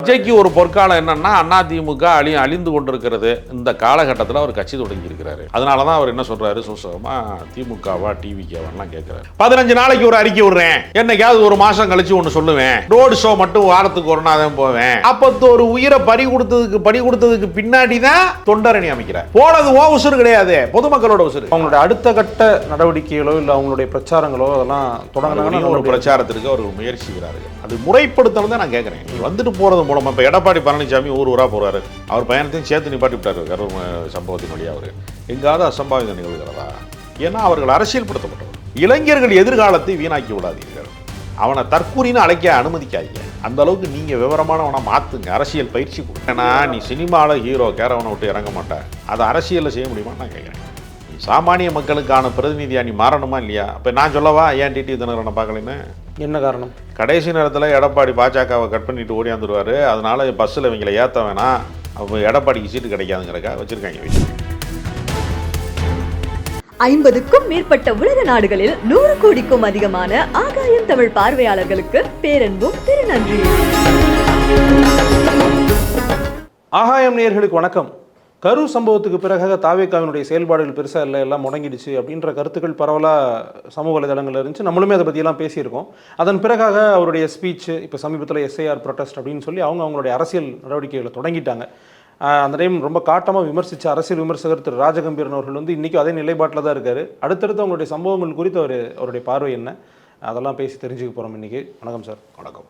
விஜய்க்கு ஒரு பொற்காலம் என்னன்னா அதிமுக அழிந்து கொண்டிருக்கிறது. இந்த காலகட்டத்தில் அவர் கட்சி தொடங்கி இருக்கிறாரு. அதனாலதான் அவர் என்ன சொல்றாரு, சுசகமா திமுகவா டிவிகேவா கேட்கிறாரு. 15 நாளைக்கு ஒரு அறிக்கை விடுறேன், என்னைக்காவது ஒரு மாசம் கழிச்சு ஒன்னு சொல்லுவேன், ரோடு ஷோ மட்டும் வாரத்துக்கு ஒரு நாள் போவேன். அப்போ ஒரு உயிரை பறி கொடுத்ததுக்கு பின்னாடி தான் தொண்டரணி அமைக்கிறார். போனது ஓ உசுறு கிடையாது, பொதுமக்களோட உசுறு. அவங்களுடைய அடுத்த கட்ட நடவடிக்கைகளோ இல்ல அவங்களுடைய பிரச்சாரங்களோ அதெல்லாம் தொடங்கினாங்கன்னா ஒரு பிரச்சாரத்திற்கு அவர் முயற்சி செய்கிறார்கள். அது முறைப்படுத்தணும் தான் நான் கேட்கிறேன். நீ வந்துட்டு போறது மூலமா இப்ப எடப்பாடி பழனிசாமி ஊரா போறாரு, அவர் பயணத்தையும் சேர்த்து நிப்பாட்டி விட்டாரு. கரூர் சம்பவத்தின் வழியா அவரு எங்காவது அசம்பாவிதம் நிகழ்கிறதா? ஏன்னா அவர்கள் அரசியல்படுத்தப்பட்டவர். இளைஞர்கள் எதிர்காலத்தை வீணாக்கி விடாதீர்கள், அவனை தற்கூரின்னு அழைக்க அனுமதிக்காதீங்க. அந்த அளவுக்கு நீங்க விவரமானவனை மாத்துங்க, அரசியல் பயிற்சி கொடுக்கனா. நீ சினிமாவில் ஹீரோ கேரவனை விட்டு இறங்க மாட்டேன், அதை அரசியலில் செய்ய முடியுமா நான் கேட்குறேன். நீ சாமானிய மக்களுக்கான பிரதிநிதியா நீ மாறணுமா இல்லையா? இப்போ நான் சொல்லவா ஏன் டிடி தினகரனை பார்க்கலன்னு? என்ன காரணம்? கடைசி நேரத்தில் எடப்பாடி பாஜகவை கட் பண்ணிட்டு ஓடியாந்துருவாரு. அதனால பஸ்ஸில் இவங்களை ஏற்ற வேணாம், அவங்க எடப்பாடிக்கு சீட்டு கிடைக்காதுங்கிறக்கா வச்சிருக்காங்க. 50க்கும் மேற்பட்ட உலக நாடுகளில் 100 கோடிக்கும் அதிகமான ஆகாயம் தமிழ் பார்வையாளர்களுக்கு பேரன்பும் திருநன்றி. ஆகாயம் நேயர்களுக்கு வணக்கம். கரூர் சம்பவத்துக்கு பிறகு தாவேகாவினுடைய செயல்பாடுகள் பெருசாக இல்லை, எல்லாம் முடங்கிடுச்சு அப்படின்ற கருத்துக்கள் பரவலாக சமூக வலைதளங்களில் இருந்துச்சு. நம்மளுமே அதை பற்றியெல்லாம் பேசியிருக்கோம். அதன் பிறகாக அவருடைய ஸ்பீச்சு, இப்போ சமீபத்தில் எஸ்ஐஆர் ப்ரொட்டஸ்ட் அப்படின்னு சொல்லி அவங்களுடைய அரசியல் நடவடிக்கைகளை தொடங்கிட்டாங்க. அந்த டைம் ரொம்ப காட்டமாக விமர்சித்த அரசியல் விமர்சகர் திரு ராஜகம்பீரன் அவர்கள் இன்றைக்கும் அதே நிலைப்பாட்டில் தான் இருக்கார். அடுத்தடுத்து அவங்களுடைய சம்பவங்கள் குறித்து அவருடைய பார்வை என்ன, அதெல்லாம் பேசி தெரிஞ்சுக்க போகிறோம் இன்றைக்கி. வணக்கம் சார். வணக்கம்.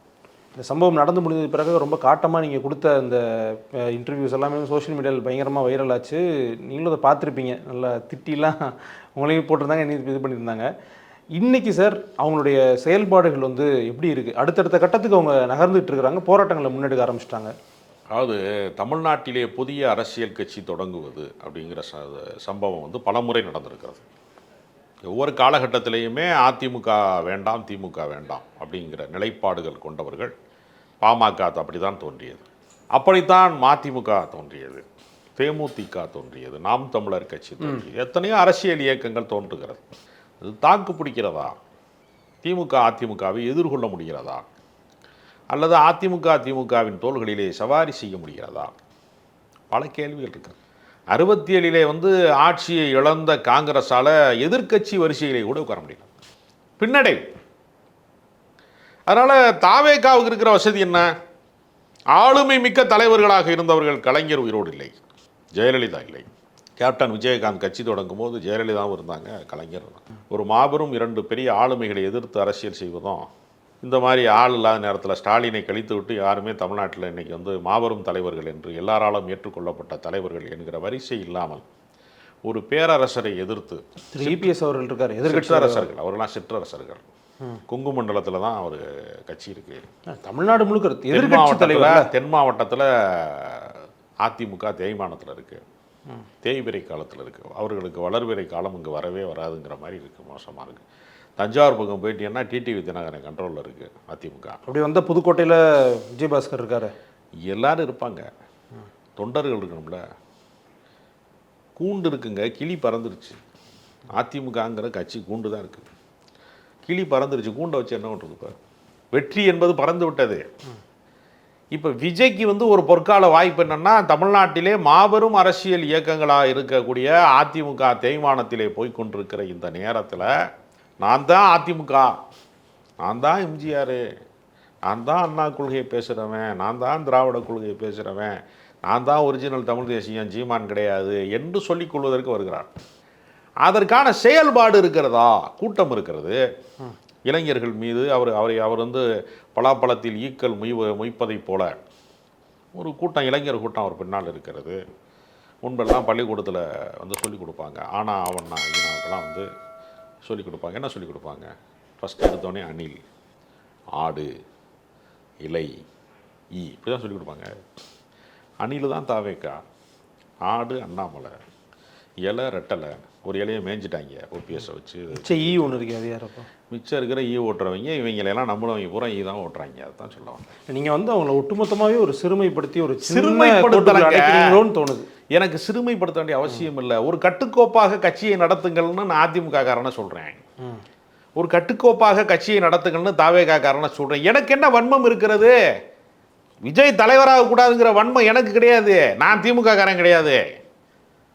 இந்த சம்பவம் நடந்து முடிஞ்சது பிறகு ரொம்ப காட்டமாக நீங்கள் கொடுத்த அந்த இன்டர்வியூஸ் எல்லாமே சோஷியல் மீடியாவில் பயங்கரமாக வைரல் ஆச்சு. நீங்களும் அதை பார்த்துருப்பீங்க, நல்லா திட்டிலாம் உங்களையும் போட்டிருந்தாங்க, என்ன இது பண்ணியிருந்தாங்க. இன்றைக்கி சார் அவங்களுடைய செயல்பாடுகள் எப்படி இருக்குது? அடுத்தடுத்த கட்டத்துக்கு அவங்க நகர்ந்துட்டு இருக்கிறாங்க, போராட்டங்களை முன்னெடுக்க ஆரம்பிச்சிட்டாங்க. அதாவது தமிழ்நாட்டிலே புதிய அரசியல் கட்சி தொடங்குவது அப்படிங்கிற சம்பவம் பலமுறை நடந்திருக்கிறது. ஒவ்வொரு காலகட்டத்திலேயுமே அதிமுக வேண்டாம் திமுக வேண்டாம் அப்படிங்கிற நிலைப்பாடுகள் கொண்டவர்கள் பாமக அப்படி தான் தோன்றியது, அப்படித்தான் மதிமுக தோன்றியது, தேமுதிக தோன்றியது, நாம் தமிழர் கட்சி தோன்றியது, எத்தனையோ அரசியல் இயக்கங்கள் தோன்றுகிறது. அது தாக்கு பிடிக்கிறதா? திமுக அதிமுகவை எதிர்கொள்ள முடிகிறதா? அல்லது அதிமுக திமுகவின் தோள்களிலே சவாரி செய்ய முடிகிறதா? பல கேள்விகள் இருக்கு. 67 ஆட்சியை இழந்த காங்கிரஸால் எதிர்க்கட்சி வரிசையிலே கூட உட்கார முடியல, பின்னடை. அதனால் தாவேகாவுக்கு இருக்கிற வசதி என்ன? ஆளுமை மிக்க தலைவர்களாக இருந்தவர்கள். கலைஞர் உயிரோடு இல்லை, ஜெயலலிதா இல்லை. கேப்டன் விஜயகாந்த் கட்சி தொடங்கும் போது ஜெயலலிதாவும் இருந்தாங்க, கலைஞர். ஒரு மாபெரும் 2 பெரிய ஆளுமைகளை எதிர்த்து அரசியல் செய்வதும், இந்த மாதிரி ஆள் இல்லாத நேரத்தில் ஸ்டாலினை கழித்து விட்டு யாருமே தமிழ்நாட்டில் இன்றைக்கி மாபெரும் தலைவர்கள் என்று எல்லாராலும் ஏற்றுக்கொள்ளப்பட்ட தலைவர்கள் என்கிற வரிசை இல்லாமல் ஒரு பேரரசரை எதிர்த்து இபிஎஸ் அவர்கள் இருக்கார், எதிர்கட்சி அரசர்கள், அவரெல்லாம் சிற்றரசர்கள். கொங்கு மண்டலத்தில் தான் அவர் கட்சி இருக்கு. தமிழ்நாடு முழுக்க தென் மாவட்டத்தில் அதிமுக தேய்மானத்தில் இருக்கு, தேய்பிரை காலத்தில் இருக்கு. அவர்களுக்கு வளர்பிறை காலம் இங்கே வரவே வராதுங்கிற மாதிரி இருக்கு, மோசமாக இருக்கு. தஞ்சாவூர் பக்கம் போயிட்டீங்கன்னா டிடிவி தினகரன் கண்ட்ரோலில் இருக்குது அதிமுக. அப்படி புதுக்கோட்டையில் விஜயபாஸ்கர் இருக்காரு, எல்லாரும் இருப்பாங்க, தொண்டர்கள் இருக்கணும்ல. கூண்டு இருக்குங்க, கிளி பறந்துருச்சு. அதிமுகங்கிற கட்சி கூண்டு தான் இருக்குது, கிளி பறந்துருச்சு. கூண்டை வச்சு என்ன பண்ணுறது? இப்போ வெற்றி என்பது பறந்து விட்டது. இப்போ விஜய்க்கு ஒரு பொற்கால வாய்ப்பு என்னென்னா, தமிழ்நாட்டிலே மாபெரும் அரசியல் இயக்கங்களாக இருக்கக்கூடிய அதிமுக தேய்மானத்திலே போய்கொண்டிருக்கிற இந்த நேரத்தில் நான் தான் அதிமுக, நான் தான் எம்ஜிஆர், நான் தான் அண்ணா கொள்கையை பேசுகிறவன், நான் தான் திராவிட கொள்கையை பேசுகிறவன், நான் தான் ஒரிஜினல் தமிழ் தேசியம், சீமான் கிடையாது என்று சொல்லிக் கொள்வதற்கு வருகிறார். அதற்கான செயல்பாடு இருக்கிறதா? கூட்டம் இருக்கிறது. இளைஞர்கள் மீது அவர் பலாப்பழத்தில் ஈக்கள் மொய்ப்பதைப் போல ஒரு கூட்டம், இளைஞர் கூட்டம் அவர் பின்னால் இருக்கிறது. முன்பெல்லாம் பள்ளிக்கூடத்தில் சொல்லிக் கொடுப்பாங்க, ஆனால் அவன் ஐயனாவுக்கெல்லாம் சொல்லிக் கொடுப்பாங்க. என்ன சொல்லிக் கொடுப்பாங்க? ஃபஸ்ட்டு எடுத்தோடனே அணில், ஆடு, இலை, இப்படி தான் சொல்லிக் கொடுப்பாங்க. அணில் தான் தாவேக்கா, ஆடு அண்ணாமலை, இலை ரெட்டலை. ஒரு இலையை மேய்ஞ்சிட்டாங்க ஓபிஎஸை வச்சு. ஈ ஒன்று இருக்கு, அது யாரப்போ? மிச்சம் இருக்கிற ஈ ஓட்டுறவங்க இவங்களெல்லாம் நம்மளவங்க பூரா ஈ தான் ஓட்டுறாங்க. அதுதான் சொல்லுவாங்க. நீங்கள் அவங்கள ஒட்டுமொத்தமாகவே ஒரு சிறுமைப்படுத்தி ஒரு சிறுமைப்படுத்துறீங்களோன்னு தோணுது. எனக்கு சிறுமைப்படுத்த வேண்டிய அவசியம் இல்லை. ஒரு கட்டுக்கோப்பாக கட்சியை நடத்துங்கள்னு நான் அதிமுக காரனை சொல்கிறேன், ஒரு கட்டுக்கோப்பாக கட்சியை நடத்துங்கள்னு தாவேகா காரனை சொல்கிறேன். எனக்கு என்ன வன்மம் இருக்கிறது? விஜய் தலைவராக கூடாதுங்கிற வன்மை எனக்கு கிடையாது. நான் திமுக காரன் கிடையாது.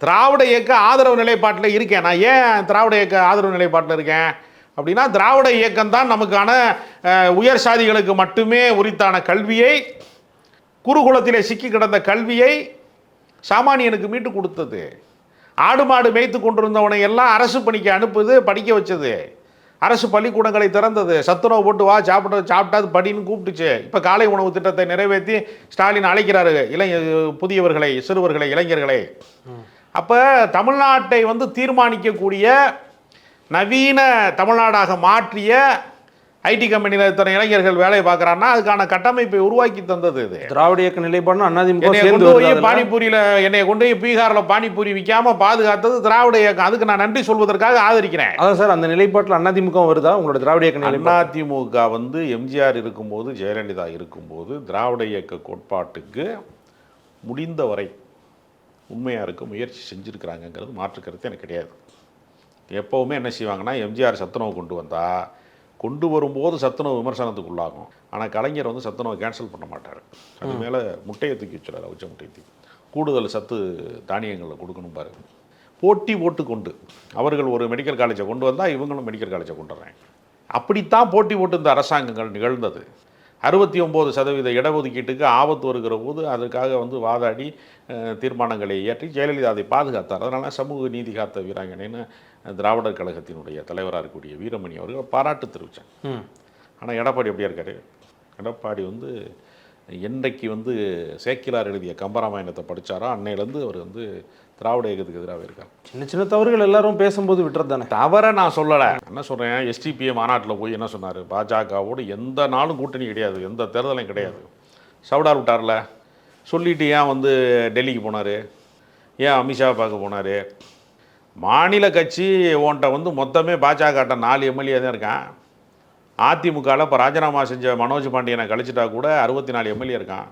திராவிட இயக்க ஆதரவு நிலைப்பாட்டில் இருக்கேன். நான் ஏன் திராவிட இயக்க ஆதரவு நிலைப்பாட்டில் இருக்கேன் அப்படின்னா, திராவிட இயக்கம் தான் நமக்கான உயர் சாதிகளுக்கு மட்டுமே உரித்தான கல்வியை, குருகுலத்திலே சிக்கி கிடந்த கல்வியை சாமானியனுக்கு மீட்டு கொடுத்தது. ஆடு மாடு மேய்த்து கொண்டிருந்தவனை எல்லாம் அரசு பணிக்கு அனுப்புது, படிக்க வச்சது. அரசு பள்ளிக்கூடங்களை திறந்தது. சத்துணவு போட்டு வா, சாப்பிட்டாது படின்னு கூப்பிட்டுச்சு. இப்போ காலை உணவு திட்டத்தை நிறைவேற்றி ஸ்டாலின் அழைக்கிறாரு புதியவர்களை, சிறுவர்களை, இளைஞர்களை. அப்போ தமிழ்நாட்டை தீர்மானிக்கக்கூடிய நவீன தமிழ்நாடாக மாற்றிய ஐடி கம்பெனியில் இத்தனை இளைஞர்கள் வேலை பார்க்குறான்னா அதுக்கான கட்டமைப்பை உருவாக்கி தந்தது இது. திராவிட இயக்க நிலைப்பாடுனா பானிபூரியில் என்னை கொண்டு போய் பீகாரில் பானிபூரி விற்காம பாதுகாத்தது திராவிட இயக்கம். அதுக்கு நான் நன்றி சொல்வதற்காக ஆதரிக்கிறேன். அதான் சார், அந்த நிலைப்பாட்டில் அதிமுக வருதா உங்களோட திராவிட இயக்க அதிமுக எம்ஜிஆர் இருக்கும்போது, ஜெயலலிதா இருக்கும்போது திராவிட இயக்க கோட்பாட்டுக்கு முடிந்தவரை உண்மையாக இருக்க முயற்சி செஞ்சுருக்கிறாங்கங்கிறது மாற்று கருத்து எனக்கு கிடையாது. எப்போவுமே என்ன செய்வாங்கன்னா, எம்ஜிஆர் சத்துணவு கொண்டு வரும்போது சத்துணவு விமர்சனத்துக்குள்ளாகும். ஆனால் கலைஞர் சத்துணவை கேன்சல் பண்ண மாட்டார். அது மேலே முட்டையை தூக்கி வச்சுறாரு, அவிச்ச முட்டையை தூக்கி கூடுதல் சத்து தானியங்களில் கொடுக்கணும் பாருங்க. போட்டி போட்டுக்கொண்டு அவர்கள் ஒரு மெடிக்கல் காலேஜை கொண்டு வந்தால் இவங்களும் மெடிக்கல் காலேஜை கொண்டு வர்றாங்க. அப்படித்தான் போட்டி போட்டு இந்த அரசாங்கங்கள் நிகழ்ந்தது. 69% இடஒதுக்கீட்டுக்கு ஆபத்து வருகிற போது அதுக்காக வாதாடி தீர்மானங்களை இயற்றி ஜெயலலிதா அதை பாதுகாத்தார். அதனால் சமூக நீதி காத்த வீராங்கனைன்னு திராவிடர் கழகத்தினுடைய தலைவராக இருக்கக்கூடிய வீரமணி அவர்கள் பாராட்டு தெரிவித்தாங்க. ஆனால் எடப்பாடி அப்படியே இருக்காரு. எடப்பாடி என்றைக்கு சேக்கிலார் எழுதிய கம்பராமாயணத்தை படித்தாரோ அன்னையிலேருந்து அவர் திராவிட இயக்கத்துக்கு எதிராக இருக்கார். சின்ன சின்ன தவறுகள் எல்லாரும் பேசும்போது விட்டுறது தானே. தவறை நான் சொல்லலை. என்ன சொல்கிறேன், எஸ்டிபிஐ மாநாட்டில் போய் என்ன சொன்னார், பாஜகவோடு எந்த நாளும் கூட்டணி கிடையாது, எந்த தேர்தலும் கிடையாது. சவுடார் விட்டார்ல, சொல்லிவிட்டு ஏன் டெல்லிக்கு போனார், ஏன் அமித்ஷா பார்க்க போனார்? மாநில கட்சி உன்ட்ட மொத்தமே பாஜகட்ட 4 எம்எல்ஏ தான் இருக்கான். அதிமுகவில் இப்போ ராஜினாமா செஞ்ச மனோஜ் பாண்டியனை கழிச்சிட்டா கூட 64 எம்எல்ஏ இருக்கான்.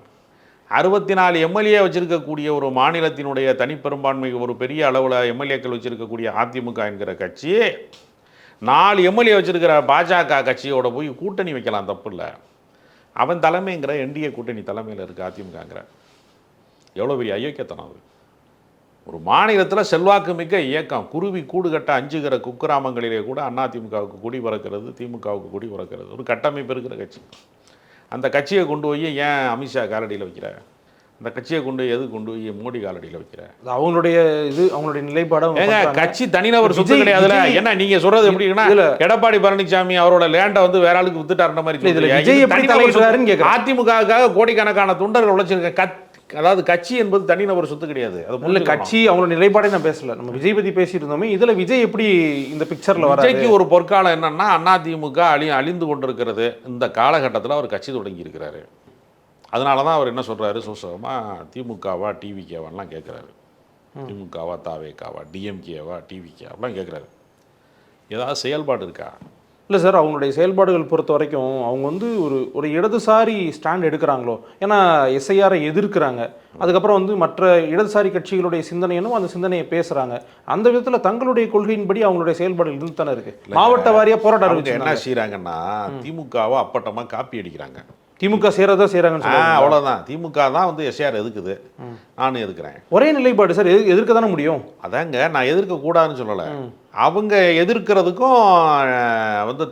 64 எம்எல்ஏ வச்சுருக்கக்கூடிய ஒரு மாநிலத்தினுடைய தனிப்பெரும்பான்மை ஒரு பெரிய அளவில் எம்எல்ஏக்கள் வச்சுருக்கக்கூடிய அதிமுக என்கிற கட்சி 4 எம்எல்ஏ வச்சுருக்கிற பாஜக கட்சியோட போய் கூட்டணி வைக்கலாம், தப்பு இல்லை. அவன் தலைமைங்கிற என்டிஏ கூட்டணி தலைமையில் இருக்குது அதிமுகங்கிற. எவ்வளோ பெரிய ஐயோக்கியத்தனம் அது. ஒரு மாநிலத்தில் செல்வாக்கு மிக்க இயக்கம், குருவி கூடு கட்ட அஞ்சுகிற குக்கிராமங்களிலே கூட அதிமுகவுக்கு குடி பறக்கிறது, திமுகவுக்கு குடி பறக்கிறது. ஒரு கட்டமைப்பு இருக்கிற கட்சி. அந்த கட்சியை கொண்டு போய் ஏன் அமித்ஷா காலடியில் வைக்கிற? அந்த கட்சியை கொண்டு போய் மோடி காலடியில் வைக்கிற? அவங்களுடைய அவங்களுடைய நிலைப்பாடு. கட்சி தனிநபர் சொத்து கிடையாதுல. என்ன நீங்க சொல்றது எப்படின்னா, எடப்பாடி பழனிசாமி அவரோட லேண்டை வேற ஆளுக்கு வித்துட்டாருன்ற மாதிரி. அதிமுகவுக்காக கோடிக்கணக்கான தொண்டர்கள் உழைச்சிருக்க அதாவது கட்சி என்பது தனிநபர் சொத்து கிடையாது. அது கட்சி அவங்களோட நிலைப்பாடே நான் பேசல, நம்ம விஜய் பத்தி பேசிட்டு இருந்தோமே. இதுல விஜய் எப்படி இந்த பிக்சர்ல வர? விஜய்க்கு ஒரு பொற்காலம் என்னன்னா, அதிமுக அழிந்து கொண்டிருக்கிறது. இந்த காலகட்டத்தில் அவர் கட்சி தொடங்கி இருக்கிறாரு. அதனால தான் அவர் என்ன சொல்றாரு, சுசகமாக திமுகவா டிவிகேவான்லாம் கேட்குறாரு. திமுகவா தாவேக்காவா டிஎம்கேவா டிவிகே அப்படிலாம் கேட்குறாரு. ஏதாவது செயல்பாடு இருக்கா? இல்லை சார், அவங்களுடைய செயல்பாடுகள் பொறுத்த வரைக்கும் அவங்க ஒரு இடதுசாரி ஸ்டாண்ட் எடுக்கிறாங்களோ. ஏன்னா எஸ்ஐஆரை எதிர்க்கிறாங்க. அதுக்கப்புறம் மற்ற இடதுசாரி கட்சிகளுடைய சிந்தனையும் அந்த சிந்தனையை பேசுகிறாங்க. அந்த விதத்தில் தங்களுடைய கொள்கையின்படி அவங்களுடைய செயல்பாடுகள் இருந்து தானே இருக்குது. மாவட்ட வாரியாக போராட்டம் அறிவிச்சு என்ன செய்கிறாங்கன்னா, திமுகவை அப்பட்டமாக காப்பி அடிக்கிறாங்க. திமுக செய்கிறாங்கன்னு அவ்வளோதான். திமுக தான் எஸ்ஐஆர் எதுக்குது, நானும் எதுக்குறேன். ஒரே நிலைப்பாடு சார், எதிர்க்க தானே முடியும். அதாங்க, நான் எதிர்க்கக்கூடாதுன்னு சொல்லலை. அவங்க எதிர்க்கிறதுக்கும்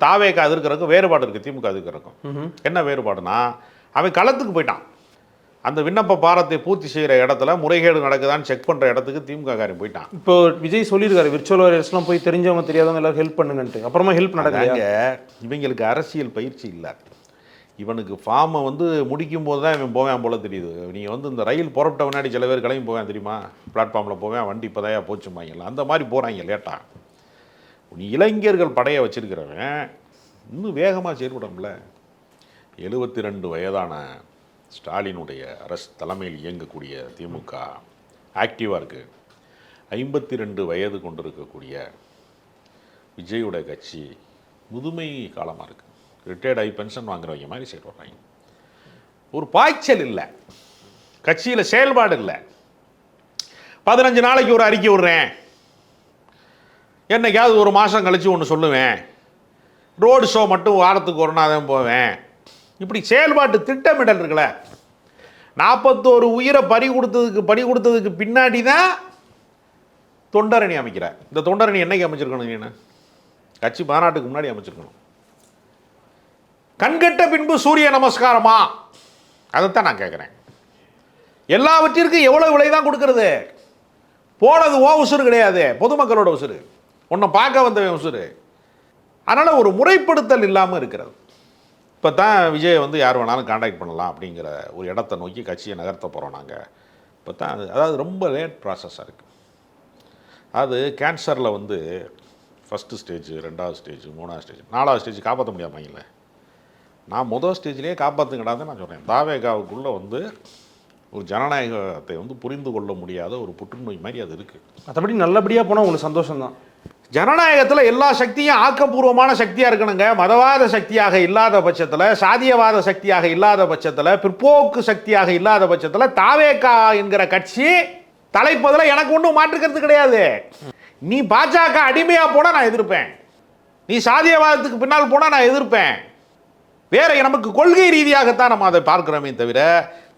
தாவேக்கா எதிர்க்கிறதுக்கும் வேறுபாடு இருக்குது. திமுக எதிர்க்கிறதுக்கும் என்ன வேறுபாடுனா, அவன் களத்துக்கு போயிட்டான். அந்த விண்ணப்ப பாரத்தை பூர்த்தி செய்கிற இடத்துல முறைகேடு நடக்குதான்னு செக் பண்ணுற இடத்துக்கு திமுக காரன் போயிட்டான். இப்போ விஜய் சொல்லியிருக்காரு, விர்ச்சுவல் வாரியர்ஸ்லாம் போய் தெரிஞ்சவங்க தெரியாதவங்க எல்லாரும் ஹெல்ப் பண்ணுங்கன்ட்டு. அப்புறமா ஹெல்ப் நடக்காங்க. இவங்களுக்கு அரசியல் பயிற்சி இல்லை. இவனுக்கு ஃபார்மை முடிக்கும் போது தான் இவன் போவேன் போல தெரியுது. நீங்கள் இந்த ரயில் புறப்பட்ட முன்னாடி சில பேர் கிளம்பி போவேன் தெரியுமா, பிளாட்ஃபார்மில் போவேன், வண்டி இப்போதையா போச்சுமாங்கல்ல, அந்த மாதிரி போகிறாங்க லேட்டாக. நீ இளைஞர்கள் படையை வச்சிருக்கிறவன் இன்னும் வேகமாக செயல்படல. 72 வயதான ஸ்டாலினுடைய அரசு தலைமையில் இயங்கக்கூடிய திமுக ஆக்டிவாக இருக்குது. 52 வயது கொண்டிருக்கக்கூடிய விஜயோட கட்சி முதுமை காலமாக இருக்குது. ரிட்டையர்ட் ஆகி பென்ஷன் வாங்குறவங்க மாதிரி செயல்படுறாங்க. ஒரு பாய்ச்சல் இல்லை, கட்சியில் செயல்பாடு இல்லை. 15 நாளைக்கு ஒரு அறிக்கை விடுறேன், என்னைக்காவது ஒரு மாதம் கழித்து ஒன்று சொல்லுவேன், ரோடு ஷோ மட்டும் வாரத்துக்கு ஒரு நாள் தான் போவேன். இப்படி செயல்பாட்டு திட்டமிடல் இருக்குல்ல, 41 உயிரை பறி கொடுத்ததுக்கு பின்னாடி தான் தொண்டரணி அமைக்கிறார். இந்த தொண்டரணி என்னைக்கு அமைச்சிருக்கணும்? நீ கட்சி மாநாட்டுக்கு முன்னாடி அமைச்சிருக்கணும். கண்கட்ட பின்பு சூரிய நமஸ்காரமா? அதைத்தான் நான் கேட்குறேன். எல்லாவற்றிற்கும் எவ்வளோ விலை தான் கொடுக்கறது? போனது உசுறு கிடையாது, பொதுமக்களோட உசுறு, உன்னை பார்க்க வந்தவன் உசுறு. அதனால் ஒரு முறைப்படுத்தல் இல்லாமல் இருக்கிறது. இப்போ தான் விஜய் யார் வேணாலும் காண்டாக்ட் பண்ணலாம் அப்படிங்கிற ஒரு இடத்தை நோக்கி கட்சியை நகர்த்த போகிறோம் நாங்கள். இப்போ தான் அதாவது ரொம்ப லேட் ப்ராசஸாக இருக்குது. அது கேன்சரில் ஃபஸ்ட்டு ஸ்டேஜ், 2வது ஸ்டேஜ், 3வது ஸ்டேஜ், 4வது ஸ்டேஜ் காப்பாற்ற முடியாமல் நான் முதல் ஸ்டேஜ்லேயே காப்பாற்றுங்கடாதான் நான் சொல்கிறேன். தாவேகாவுக்குள்ளே ஒரு ஜனநாயகத்தை புரிந்து கொள்ள முடியாத ஒரு புற்றுநோய் மாதிரி அது இருக்குது. மற்றபடி நல்லபடியாக போனால் உங்களுக்கு சந்தோஷம்தான். ஜனநாயகத்தில் எல்லா சக்தியும் ஆக்கப்பூர்வமான சக்தியாக இருக்கணுங்க. மதவாத சக்தியாக இல்லாத பட்சத்தில், சாதியவாத சக்தியாக இல்லாத பட்சத்தில், பிற்போக்கு சக்தியாக இல்லாத பட்சத்தில் தாவேகா என்கிற கட்சி தலைப்பதில் எனக்கு ஒன்றும் மாற்றுக்கிறது கிடையாது. நீ பாஜக அடிமையாக போனால் நான் எதிர்ப்பேன், நீ சாதியவாதத்துக்கு பின்னால் போனால் நான் எதிர்ப்பேன். வேற நமக்கு கொள்கை ரீதியாகத்தான் நம்ம அதை பார்க்கிறோமே தவிர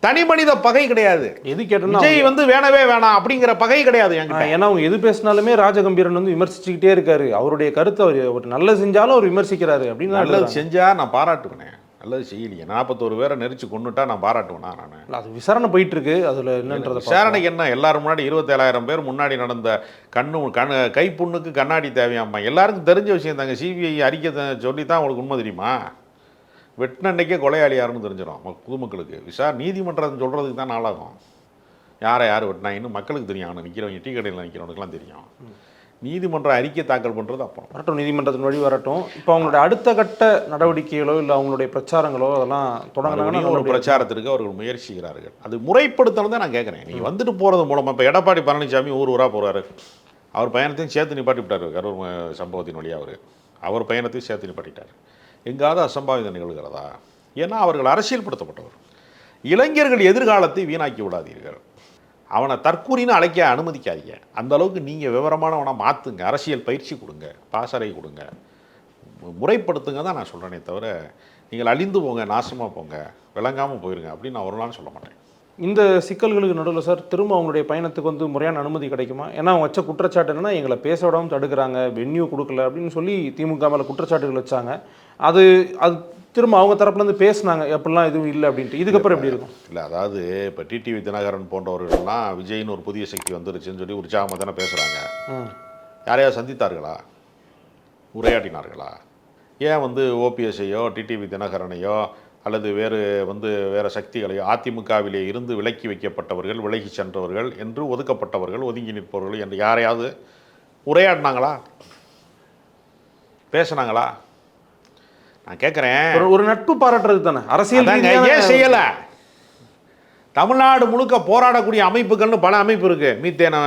தனி மனித பகை கிடையாது. எது கேட்டோம்னா விஜய் வேணவே வேணாம் அப்படிங்கிற பகை கிடையாது. ஏன்னா அவங்க எது பேசினாலுமே ராஜகம்பீரன் விமர்சிச்சுக்கிட்டே இருக்காரு. அவருடைய கருத்தை அவர் நல்லது செஞ்சாலும் அவர் விமர்சிக்கிறாரு. அப்படின்னு நல்லது செஞ்சா நான் பாராட்டுவேன், நல்லது செய்யலையே 41 பேரை நெரிச்சு கொண்டுட்டா நான் பாராட்டுவேனா? நான் அது விசாரணை போயிட்டு இருக்கு. அதுல என்னன்றது விசாரணைக்கு என்ன? எல்லாரும் முன்னாடி 27,000 பேர் முன்னாடி நடந்த கைப்புண்ணுக்கு கண்ணாடி தேவையாம்மா. எல்லாருக்கும் தெரிஞ்ச விஷயம் தாங்க. சிபிஐ அறிக்கை சொல்லித்தான் உங்களுக்கு உண்மை தெரியுமா? வெட்டினன்னைக்கே கொலையாளி யாருன்னு தெரிஞ்சிடும் பொதுமக்களுக்கு. நீதிமன்றம் சொல்கிறதுக்கு தான் நாளாகும். யார் வெட்டினாங்கன்னு மக்களுக்கு தெரியும். அவனை நிற்கிறவங்க, டீ கடையில் நிற்கிறவனுக்குலாம் தெரியும். நீதிமன்றம் அறிக்கை தாக்கல் பண்ணுறது அப்புறம் வரட்டும், நீதிமன்றத்தின் வழி வரட்டும். இப்போ அவங்களுடைய அடுத்த கட்ட நடவடிக்கைகளோ இல்லை அவங்களுடைய பிரச்சாரங்களோ அதெல்லாம் தொடங்கினாங்கன்னா ஒரு பிரச்சாரத்திற்கு அவர்கள் முயற்சிக்கிறார்கள். அது முறைப்படுத்தணும் தான் நான் கேட்குறேன். நீங்கள் வந்துட்டு போகிறது மூலமாக இப்போ எடப்பாடி பழனிசாமி ஊராக போகிறாரு. அவர் பயணத்தையும் சேர்த்து நிப்பாட்டி விட்டார். கரூர் சம்பவத்தின் வழியாக அவர் பயணத்தையும் சேர்த்து நிப்பாட்டிட்டார். எங்காவது அசம்பாவிதம் நிகழ்கிறதா? ஏன்னா அவர்கள் அரசியல்படுத்தப்பட்டவர். இளைஞர்கள் எதிர்காலத்தை வீணாக்கி விடாதீர்கள். அவனை தற்கூறின்னு அழைக்க அனுமதிக்காதீங்க. அந்த அளவுக்கு நீங்கள் விவரமானவனை மாற்றுங்க, அரசியல் பயிற்சி கொடுங்க, பாசறை கொடுங்க, முறைப்படுத்துங்க தான் நான் சொல்கிறேனே தவிர நீங்கள் அழிந்து போங்க, நாசமாக போங்க, விளங்காமல் போயிருங்க அப்படின்னு நான் ஒரு நாள் சொல்ல மாட்டேன். இந்த சிக்கல்களுக்கு நடுவில் சார் திரும்ப அவங்களுடைய பயணத்துக்கு முறையான அனுமதி கிடைக்குமா? ஏன்னா அவங்க வச்ச குற்றச்சாட்டு என்னன்னா எங்களை பேச விடாமல் தடுக்கிறாங்க, வென்யூ கொடுக்கல அப்படின்னு சொல்லி திமுக மேலே குற்றச்சாட்டுகள் வச்சாங்க. அது திரும்ப அவங்க தரப்புலேருந்து பேசினாங்க, எப்படிலாம் எதுவும் இல்லை அப்படின்ட்டு. இதுக்கப்புறம் எப்படி இருக்கும்? இல்லை, அதாவது இப்போ டிடிவி தினகரன் போன்றவர்கள்லாம் விஜய்னு ஒரு புதிய சக்தி வந்துருச்சுன்னு சொல்லி உற்சாகமாக தானே பேசுகிறாங்க. யாரையாவது சந்தித்தார்களா? உரையாடினார்களா? ஏன் ஓபிஎஸ்ஐயோ டிடிவி தினகரனையோ அல்லது வேறு சக்திகளையோ அதிமுகவிலே இருந்து விலக்கி வைக்கப்பட்டவர்கள், விலகி சென்றவர்கள் என்று ஒதுக்கப்பட்டவர்கள், ஒதுங்கி நிற்பவர்கள் என்று யாரையாவது உரையாடினாங்களா? பேசினாங்களா? நான் கேட்குறேன். ஒரு நட்பு பாராட்டுறது தானே அரசியல். ஏன் செய்யலை? தமிழ்நாடு முழுக்க போராடக்கூடிய அமைப்புகள்னு பல அமைப்பு இருக்குது. மீத்தேனை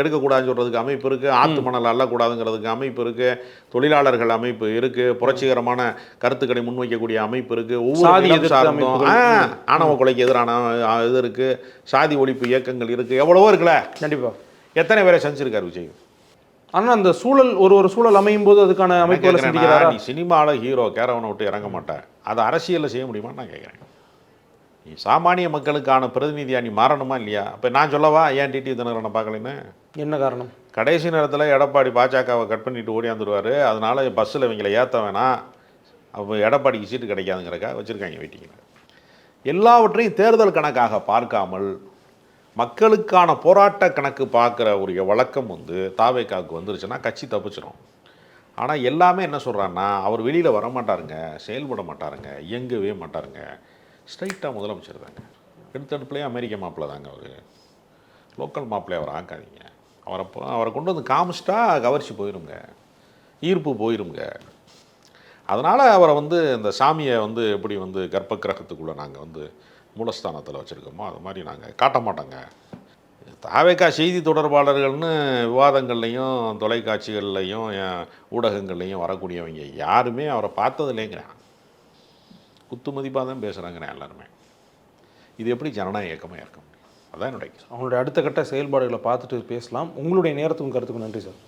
எடுக்கக்கூடாதுன்னு சொல்கிறதுக்கு அமைப்பு இருக்குது, ஆற்று மணல் அள்ளக்கூடாதுங்கிறதுக்கு அமைப்பு இருக்குது, தொழிலாளர்கள் அமைப்பு இருக்குது, புரட்சிகரமான கருத்துக்களை முன்வைக்கக்கூடிய அமைப்பு இருக்குது, ஒவ்வொரு சார்ந்தும் ஆணவ கொலைக்கு எதிரான இது இருக்குது, சாதி ஒழிப்பு இயக்கங்கள் இருக்குது, எவ்வளவோ இருக்குல்ல. கண்டிப்பாக எத்தனை பேரை செஞ்சுருக்கார் விஜய்? ஆனால் அந்த சூழல் ஒரு சூழல் அமையும் போது அதுக்கான அமைப்புகளை செஞ்சுக்கிறாரா? நீ சினிமாவில் ஹீரோ கேரவனை விட்டு இறங்க மாட்டேன், அதை அரசியலில் செய்ய முடியுமான்னு நான் கேட்குறேன். நீ சாமானிய மக்களுக்கான பிரதிநிதியாக நீ மாறணுமா இல்லையா? இப்போ நான் சொல்லவா ஏன் டிடிவி தினகரனை பார்க்கலன்னு? என்ன காரணம்? கடைசி நேரத்தில் எடப்பாடி பாஜகவை கட் பண்ணிட்டு ஓடியாந்துருவார். அதனால் பஸ்ஸில் இவங்களை ஏற்ற வேணாம், அப்போ எடப்பாடிக்கு சீட்டு கிடைக்காதுங்கிறக்கா வச்சுருக்காங்க வெயிட்டிங்கில். எல்லாவற்றையும் தேர்தல் கணக்காக பார்க்காமல் மக்களுக்கான போராட்ட கணக்கு பார்க்குற ஒரு வழக்கம் தாவேகாவுக்கு வந்துருச்சுன்னா கட்சி தப்பிச்சிடும். ஆனால் எல்லாமே என்ன சொல்கிறான்னா, அவர் வெளியில் வர மாட்டாருங்க, செயல்பட மாட்டாருங்க, இயங்கவே மாட்டாருங்க, ஸ்ட்ரைட்டாக முதலமைச்சர் தாங்க. எடுத்தடுப்புலேயே அமெரிக்க மாப்பிள்ளை தாங்க அவர், லோக்கல் மாப்பிள்ளையை அவர் ஆக்காதீங்க. அவரை கொண்டு காமிச்சிட்டா கவர்ச்சி போயிருங்க, ஈர்ப்பு போயிருங்க. அதனால் அவரை இந்த சாமியை எப்படி கர்ப்ப கிரகத்துக்குள்ளே நாங்கள் மூலஸ்தானத்தில் வச்சுருக்கோமோ அது மாதிரி நாங்கள் காட்ட மாட்டோங்க. தாவேகா செய்தி தொடர்பாளர்கள்னு விவாதங்கள்லையும் தொலைக்காட்சிகள்லையும் ஊடகங்கள்லையும் வரக்கூடியவங்க யாருமே அவரை பார்த்ததில்லைங்கிறான். குத்து மதிப்பாக தான் பேசுகிறாங்கிறேன் எல்லாருமே. இது எப்படி ஜனநாயக இயக்கமாக இருக்க முடியும்? அதான் என்னுடைய அவங்களுடைய அடுத்த கட்ட செயல்பாடுகளை பார்த்துட்டு பேசலாம். உங்களுடைய நேரத்துக்கும் கருத்துக்கும் நன்றி சார்.